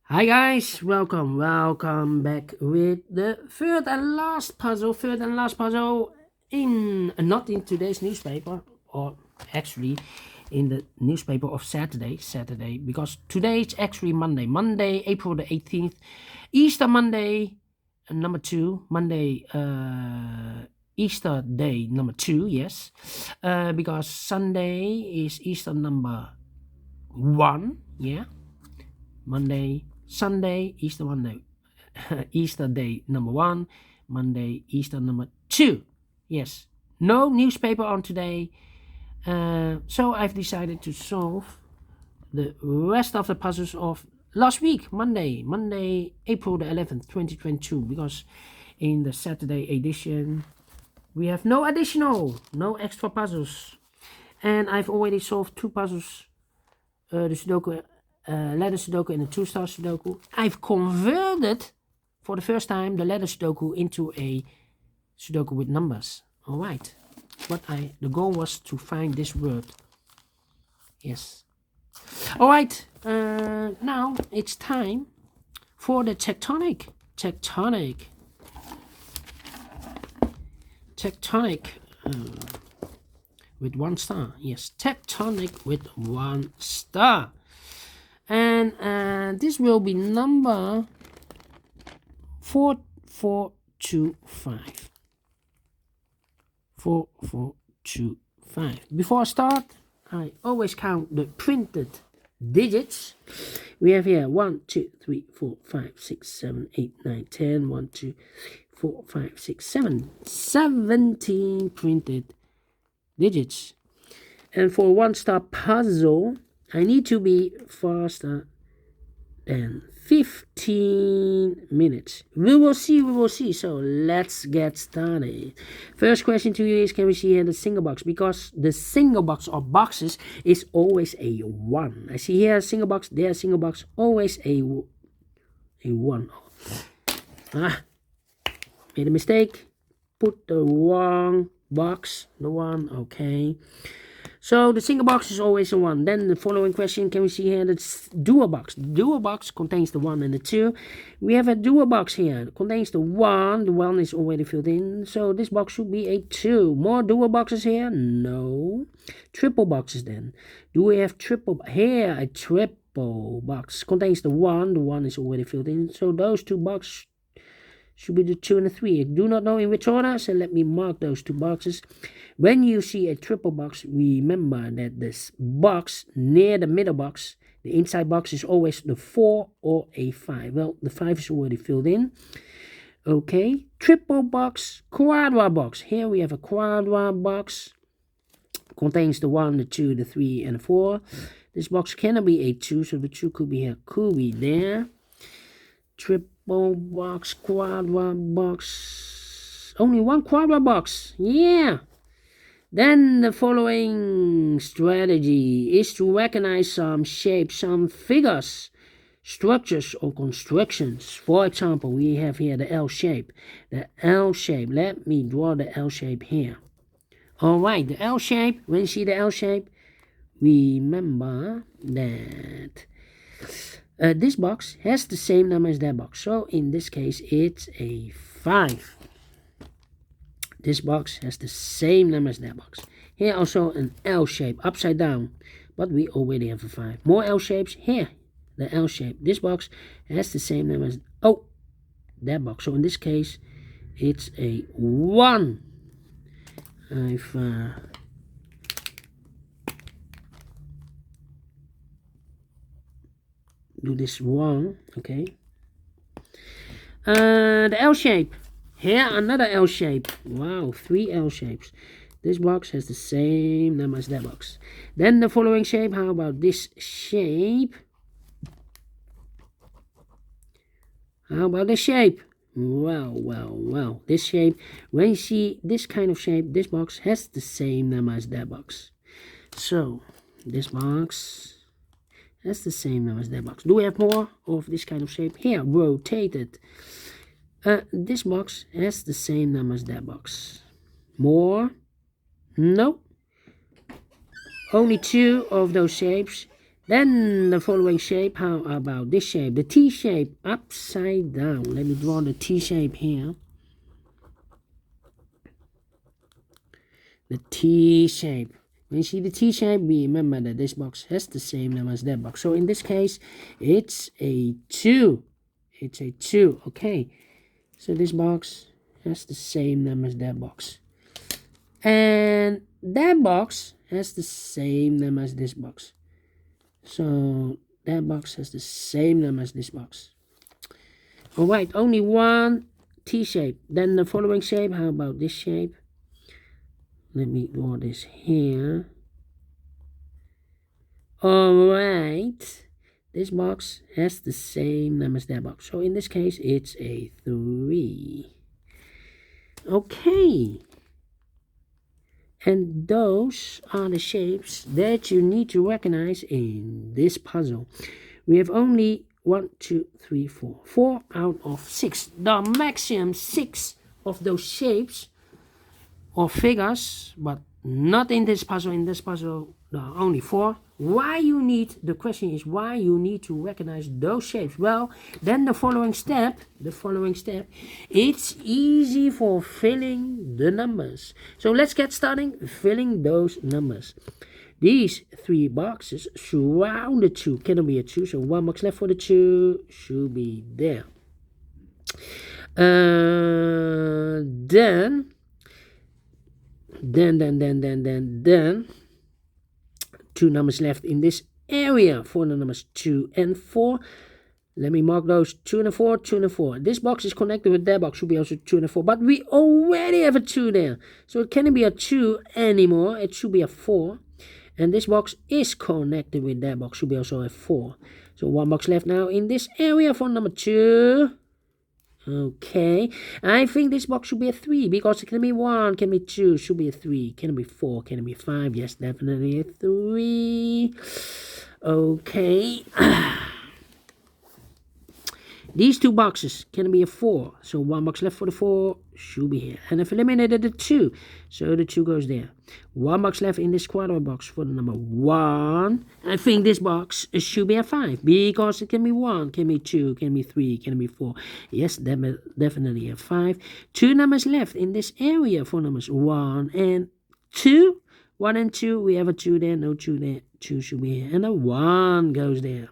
Hi guys, welcome back with the third and last puzzle in not in today's newspaper, or actually in the newspaper of Saturday, because today it's actually Monday, April the 18th, Easter Monday number 2, Easter day number 2, yes, because Sunday is Easter number 1, yeah, Sunday, Easter Monday, Easter day number 1, Monday, Easter number 2. Yes, no newspaper on today, so I've decided to solve the rest of the puzzles of last week, Monday, April the 11th, 2022, because in the Saturday edition, we have no extra puzzles, and I've already solved 2 puzzles, the Sudoku, letter Sudoku and a 2-star Sudoku. I've converted for the first time the letter Sudoku into a Sudoku with numbers. All right, but the goal was to find this word. Yes. All right. Now it's time for the Tectonic with 1 star. Yes, Tectonic with 1 star. And this will be number 4425. 4425. Before I start, I always count the printed digits. We have here 1, 2, 3, 4, 5, 6, 7, 8, 9, 10. 1, 2, 4, 5, 6, 7. 17 printed digits. And for 1-star puzzle, I need to be faster than 15 minutes. We will see. So let's get started. First question to you is, can we see here the single box? Because the single box or boxes is always a 1. I see here a single box, there a single box, always a 1. Made a mistake. Put the wrong box, the 1, okay. So the single box is always a 1. Then the following question, can we see here that's dual box? Dual box contains the 1 and the 2. We have a dual box here. It contains the 1. The 1 is already filled in. So this box should be a 2. More dual boxes here? No. Triple boxes then. Do we have triple? Here, a triple box contains the 1. The 1 is already filled in. So those 2 boxes should be the 2 and the 3. I do not know in which order, so let me mark those 2 boxes. When you see a triple box, remember that this box near the middle box, the inside box, is always the 4 or a 5. Well, the 5 is already filled in. Okay, triple box, quadra box. Here we have a quadra box. Contains the 1, the 2, the 3, and the 4. This box cannot be a 2, so the 2 could be here, could be there. Triple box, quadra box. Only 1 quadra box. Yeah. Then the following strategy is to recognize some shapes, some figures, structures, or constructions. For example, we have here the L shape. The L shape. Let me draw the L shape here. All right, the L shape. When you see the L shape, remember that this box has the same number as that box. So in this case, it's a 5. This box has the same number as that box. Here also an L shape, upside down, but we already have a 5. More L shapes. Here, the L shape. This box has the same number as that box. So in this case, it's a 1. I've do this wrong. Okay. The L shape. Here, another L shape. Wow, 3 L shapes. This box has the same number as that box. Then the following shape. How about this shape? How about this shape? Well. This shape. When you see this kind of shape, this box has the same number as that box. So, this box has the same number as that box. Do we have more of this kind of shape? Here, rotated. This box has the same number as that box. More? No. Only 2 of those shapes. Then the following shape, how about this shape? The T shape upside down. Let me draw the T shape here. The T shape. When you see the T shape, we remember that this box has the same number as that box. So in this case, it's a 2. It's a 2, okay. So this box has the same number as that box. And that box has the same number as this box. So that box has the same number as this box. Alright, only one T shape. Then the following shape, how about this shape? Let me draw this here. Alright, this box has the same number as that box. So in this case, it's a 3. Okay. And those are the shapes that you need to recognize in this puzzle. We have only 1, 2, 3, 4. 4 out of 6. The maximum 6 of those shapes or figures, but not in this puzzle. In this puzzle, there are only 4. The question is why you need to recognize those shapes. Well, then the following step, it's easy for filling the numbers. So let's get started filling those numbers. These 3 boxes surround the 2. Can it be a 2? So 1 box left for the 2 should be there. Then 2 numbers left in this area for the numbers 2 and 4. Let me mark those 2 and 4, 2 and 4. This box is connected with that box, should be also 2 and 4. But we already have a 2 there. So it can't be a 2 anymore. It should be a 4. And this box is connected with that box, should be also a 4. So 1 box left now in this area for number 2. Okay, I think this box should be a 3 because it can be 1, can be 2, should be a 3. Can it be 4? Can it be 5? Yes, definitely a 3. Okay. These 2 boxes can be a 4. So 1 box left for the 4 should be here. And I've eliminated the 2. So the 2 goes there. 1 box left in this quadrant box for the number 1. I think this box should be a 5. Because it can be 1, can be 2, can be 3, can be 4. Yes, definitely a 5. 2 numbers left in this area for numbers 1 and 2. 1 and 2, we have a 2 there, no 2 there. 2 should be here. And a 1 goes there.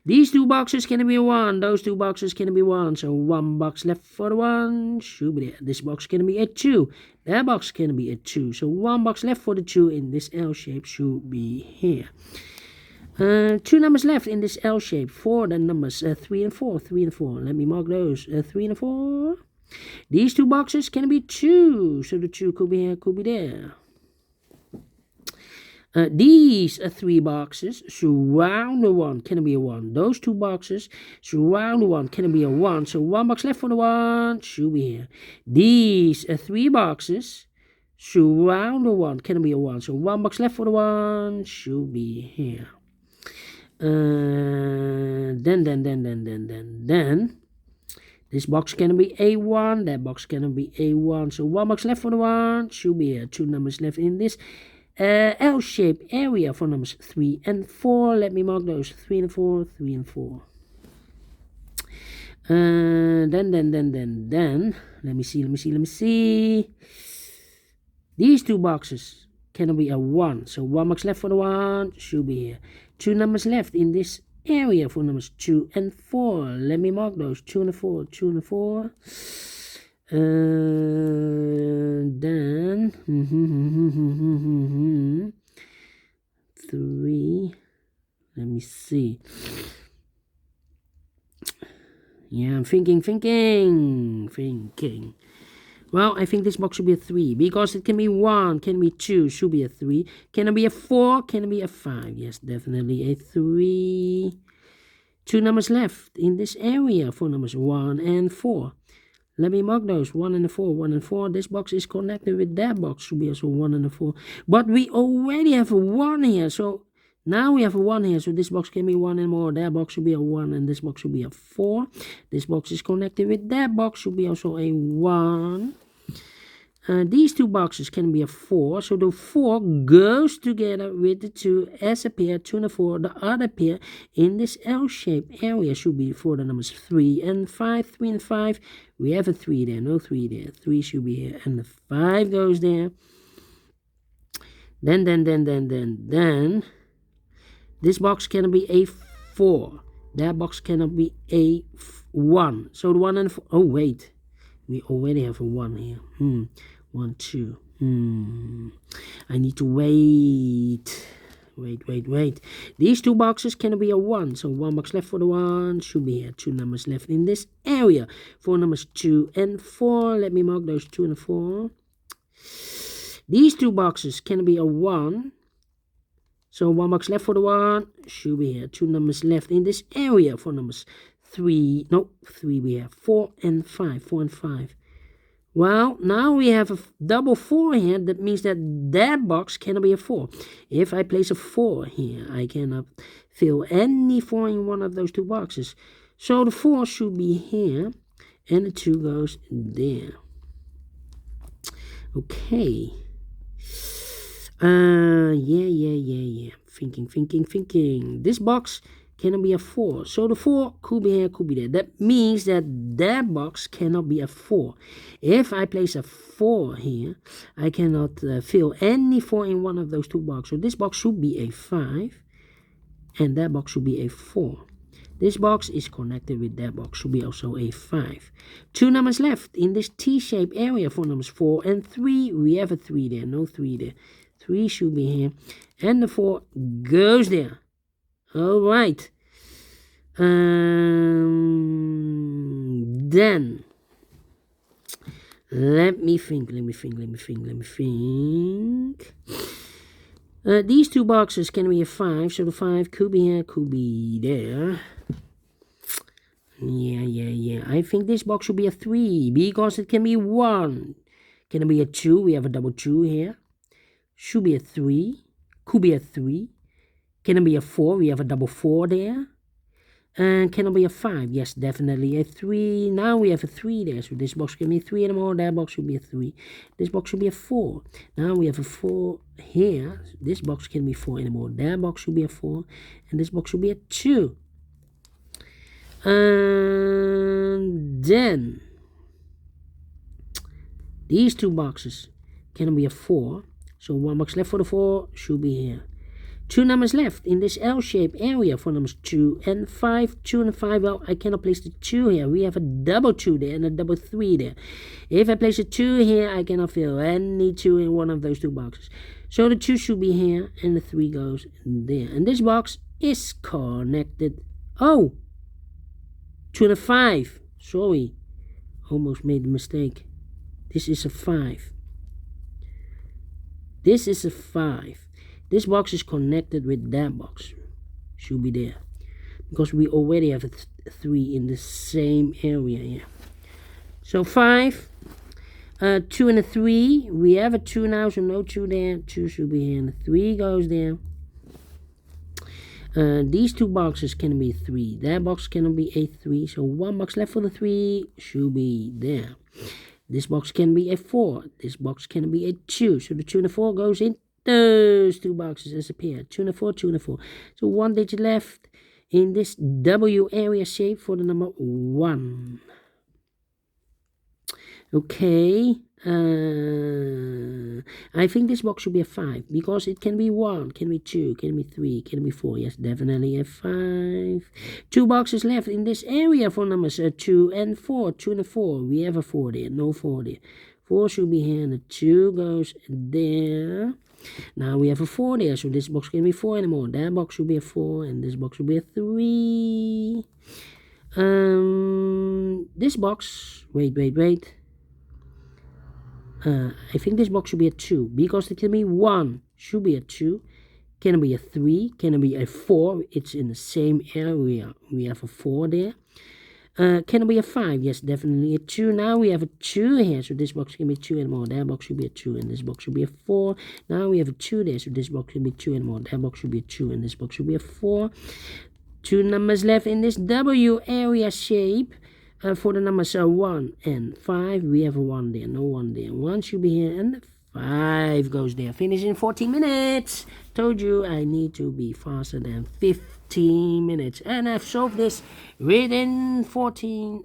These 2 boxes can be 1. Those 2 boxes can be 1. So 1 box left for the 1 should be there. This box can be a 2. That box can be a 2. So 1 box left for the 2 in this L shape should be here. 2 numbers left in this L shape for the numbers 3 and 4. 3 and 4. Let me mark those. 3 and 4. These 2 boxes can be 2. So the 2 could be here, could be there. These 3 boxes surround the 1. Can it be a 1? Those 2 boxes surround the 1. Can it be a 1? So 1 box left for the 1 should be here. These 3 boxes surround the 1. Can it be a 1? So 1 box left for the 1 should be here. Then this box can be A1. That box can be A1. So 1 box left for the 1 should be here. 2 numbers left in this L-shaped area for numbers 3 and 4. Let me mark those. 3 and 4, 3 and 4. Then. Let me see. These 2 boxes can be a 1. So 1 box left for the 1 should be here. 2 numbers left in this area for numbers 2 and 4. Let me mark those. 2 and 4, 2 and 4. Then 3. Let me see. Yeah, I'm thinking. Well, I think this box should be a 3 because it can be 1, can be 2, should be a 3. Can it be a 4? Can it be a 5? Yes, definitely a 3. 2 numbers left in this area for numbers 1 and 4. Let me mark those. 1 and 4, 1 and 4. This box is connected with that box. Should be also 1 and 4. But we already have a 1 here. So now we have a 1 here. So this box can be 1 and more. That box should be a 1 and this box should be a 4. This box is connected with that box. Should be also a 1. These two boxes can be a 4, so the 4 goes together with the 2 as a pair, 2 and a 4. The other pair in this L-shaped area should be for the numbers 3 and 5. 3 and 5, we have a 3 there, no 3 there. 3 should be here, and the 5 goes there. Then, this box cannot be a 4. That box cannot be a 1. So the 1 and 4, oh wait. We already have a 1 here. 1, 2. I need to wait. Wait. These two boxes can be a 1. So 1 box left for the 1. Should be here. 2 numbers left in this area for numbers 2 and 4. Let me mark those 2 and 4. These two boxes can be a 1. So 1 box left for the 1. Should be here. 2 numbers left in this area for numbers 3. No, 3 we have. 4 and 5. 4 and 5. Well, now we have a double 4 here. That means that that box cannot be a 4. If I place a 4 here, I cannot fill any 4 in one of those two boxes. So the 4 should be here, and the 2 goes there. Okay. Yeah. Thinking. This box cannot be a 4. So the 4 could be here, could be there. That means that that box cannot be a 4. If I place a 4 here, I cannot fill any 4 in one of those two boxes. So this box should be a 5, and that box should be a 4. This box is connected with that box, should be also a 5. 2 numbers left in this T-shaped area for numbers 4 and 3. We have a 3 there, no 3 there. 3 should be here, and the 4 goes there. All right. Then let me think. These two boxes can be a 5, so the 5 could be here, could be there. Yeah. I think this box should be a 3 because it can be 1. Can it be a 2? We have a double 2 here. Should be a 3. Could be a 3. Can it be a 4? We have a double 4 there. And can it be a 5? Yes, definitely a 3. Now we have a 3 there. So this box can be a 3 anymore. That box should be a 3. This box should be a 4. Now we have a 4 here. This box can be 4 anymore. That box should be a 4. And this box should be a 2. And then these two boxes can be a 4. So 1 box left for the 4 should be here. 2 numbers left in this L-shaped area for numbers 2 and 5. 2 and 5, well, I cannot place the 2 here. We have a double 2 there and a double 3 there. If I place a 2 here, I cannot fill any 2 in one of those two boxes. So the 2 should be here, and the 3 goes there. And this box is connected. Oh! 2 and a 5. Sorry. Almost made a mistake. This is a 5. This is a 5. This box is connected with that box. Should be there. Because we already have a 3 in the same area here. So 5. 2 and a 3. We have a 2 now, so no 2 there. 2 should be here, and the 3 goes there. These two boxes can be 3. That box cannot be a 3. So 1 box left for the 3 should be there. This box can be a 4. This box can be a 2. So the 2 and the 4 goes in those two boxes as a pair. 2 and a 4, 2 and a 4. So 1 digit left in this W area shape for the number 1. Okay. I think this box should be a 5 because it can be 1, can be 2, can be 3, can be 4. Yes, definitely a 5. 2 boxes left in this area for numbers 2 and 4. 2 and a 4. We have a 4 there, no 4 there. 4 should be here, and the 2 goes there. Now we have a 4 there, so this box can be 4 anymore. That box should be a 4, and this box should be a 3. This box, wait. I think this box should be a 2 because it can be 1, should be a 2, can it be a 3, can it be a 4, it's in the same area, we have a 4 there. Can it be a 5? Yes, definitely a 2. Now we have a 2 here, so this box can be 2 and more. That box should be a 2, and this box should be a 4. Now we have a 2 there, so this box should be 2 and more. That box should be a 2, and this box should be a 4. 2 numbers left in this W area shape. for the numbers 1 and 5. We have a 1 there, no 1 there. 1 should be here, and the 5 goes there. Finish in 14 minutes. Told you I need to be faster than 15 minutes. And I've solved this within 14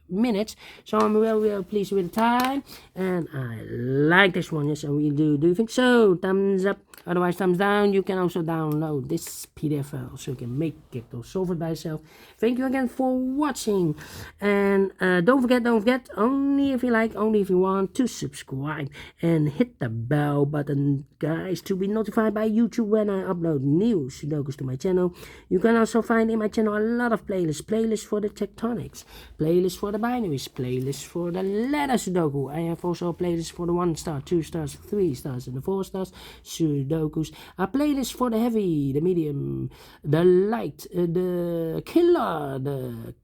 minutes. So I'm real pleased with the time. And I like this one. Yes, I really do. Do you think so? Thumbs up. Otherwise, thumbs down. You can also download this PDF file so you can make it or solve it by yourself. Thank you again for watching. And don't forget, only if you like, only if you want, to subscribe and hit the bell button, guys, to be notified by YouTube when I upload new Sudokus to my channel. You can also find in my channel a lot of playlists for the tectonics, playlists for the binaries, playlists for the letter Sudoku. I have also a playlist for the 1 star, 2 stars, 3 stars, and the 4 stars Sudokus. A playlist for the heavy, the medium, the light, the killer, the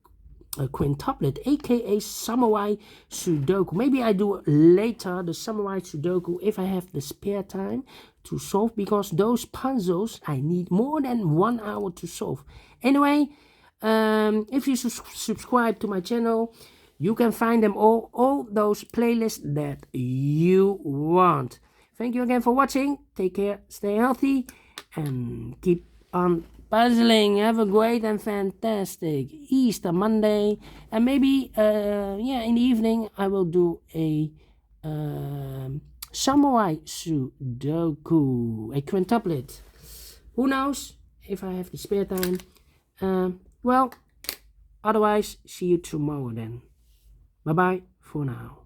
quintuplet, aka Samurai Sudoku. Maybe I do later the Samurai Sudoku if I have the spare time to solve, because those puzzles I need more than 1 hour to solve. Anyway, if you subscribe to my channel, you can find them all those playlists that you want. Thank you again for watching. Take care, stay healthy, and keep on puzzling. Have a great and fantastic Easter Monday. And maybe, yeah, in the evening I will do a Samurai Sudoku, a quintuplet. Who knows if I have the spare time. Well, otherwise, see you tomorrow then. Bye-bye for now.